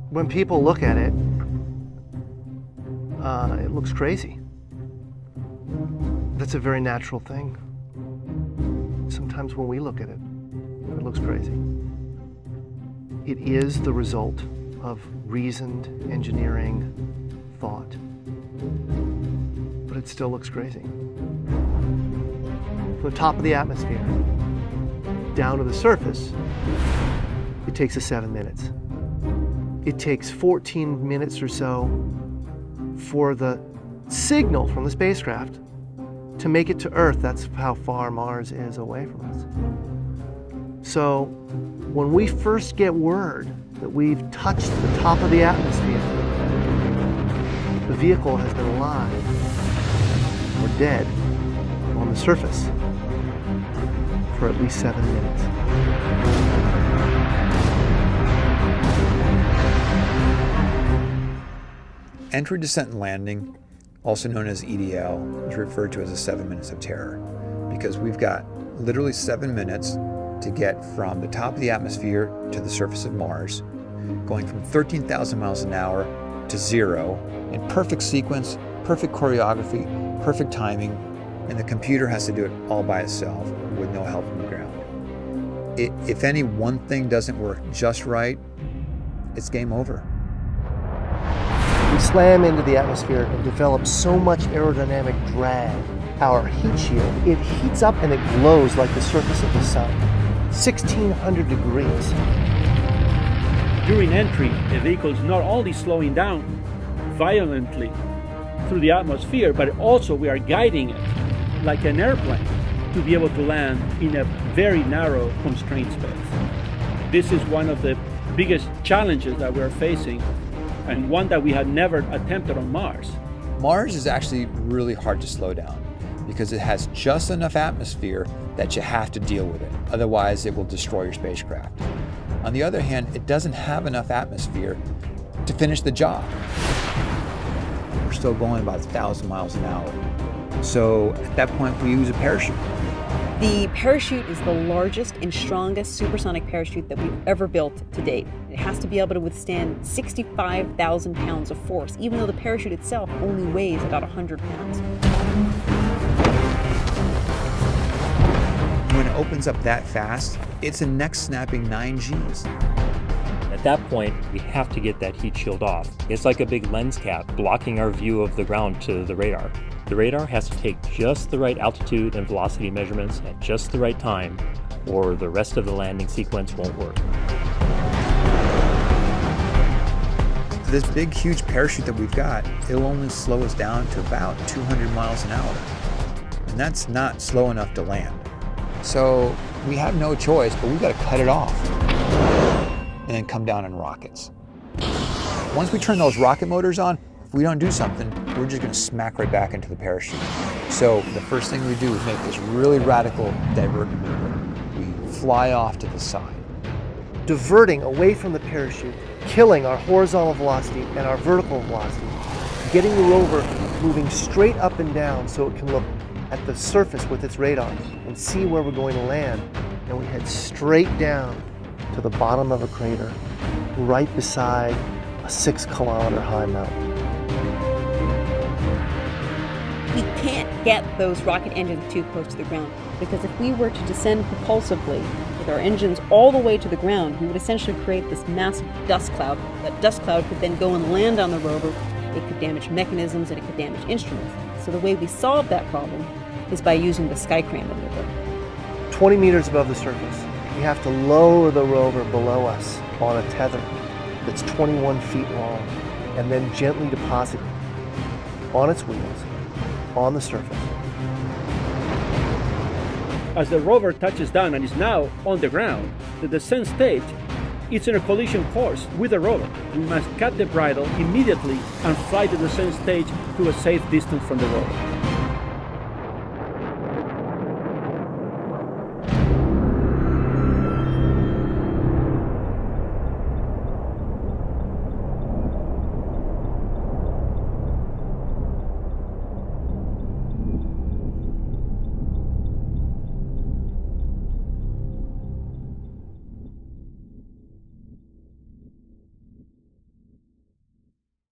When people look at it, it looks crazy. That's a very natural thing. Sometimes when we look at it, it looks crazy. It is the result of reasoned engineering thought, but it still looks crazy. From the top of the atmosphere down to the surface, it takes us 7 minutes. It takes 14 minutes or so for the signal from the spacecraft to make it to Earth. That's how far Mars is away from us. So when we first get word that we've touched the top of the atmosphere, the vehicle has been alive or dead on the surface for at least 7 minutes. Entry, descent, and landing, also known as EDL, is referred to as the 7 minutes of terror because we've got literally 7 minutes to get from the top of the atmosphere to the surface of Mars, going from 13,000 miles an hour to 0 in perfect sequence, perfect choreography, perfect timing, and the computer has to do it all by itself with no help from the ground. If any one thing doesn't work just right, it's game over. We slam into the atmosphere and develop so much aerodynamic drag. Our heat shield, it heats up and it glows like the surface of the sun. 1,600 degrees. During entry, the vehicle is not only slowing down violently through the atmosphere, but also we are guiding it like an airplane to be able to land in a very narrow, constrained space. This is one of the biggest challenges that we're facing, and one that we had never attempted on Mars. Mars is actually really hard to slow down because it has just enough atmosphere that you have to deal with it. Otherwise, it will destroy your spacecraft. On the other hand, it doesn't have enough atmosphere to finish the job. We're still going about 1,000 miles an hour. So at that point, we use a parachute. The parachute is the largest and strongest supersonic parachute that we've ever built to date. It has to be able to withstand 65,000 pounds of force, even though the parachute itself only weighs about 100 pounds. When it opens up that fast, it's a neck-snapping 9 Gs. At that point, we have to get that heat shield off. It's like a big lens cap blocking our view of the ground to the radar. The radar has to take just the right altitude and velocity measurements at just the right time, or the rest of the landing sequence won't work. This big, huge parachute that we've got, it'll only slow us down to about 200 miles an hour. And that's not slow enough to land. So we have no choice, but we've got to cut it off and then come down in rockets. Once we turn those rocket motors on, if we don't do something, we're just going to smack right back into the parachute. So the first thing we do is make this really radical divert maneuver. We fly off to the side. Diverting away from the parachute, killing our horizontal velocity and our vertical velocity, getting the rover moving straight up and down so it can look at the surface with its radar and see where we're going to land. And we head straight down to the bottom of a crater, right beside a 6-kilometer high mountain. We can't get those rocket engines too close to the ground, because if we were to descend propulsively with our engines all the way to the ground, we would essentially create this massive dust cloud. That dust cloud could then go and land on the rover. It could damage mechanisms and it could damage instruments. So the way we solve that problem is by using the sky crane maneuver. 20 meters above the surface, we have to lower the rover below us on a tether that's 21 feet long, and then gently deposit it on its wheels on the surface. As the rover touches down and is now on the ground, the descent stage, it's in a collision course with the rover. We must cut the bridle immediately and fly the descent stage to a safe distance from the rover.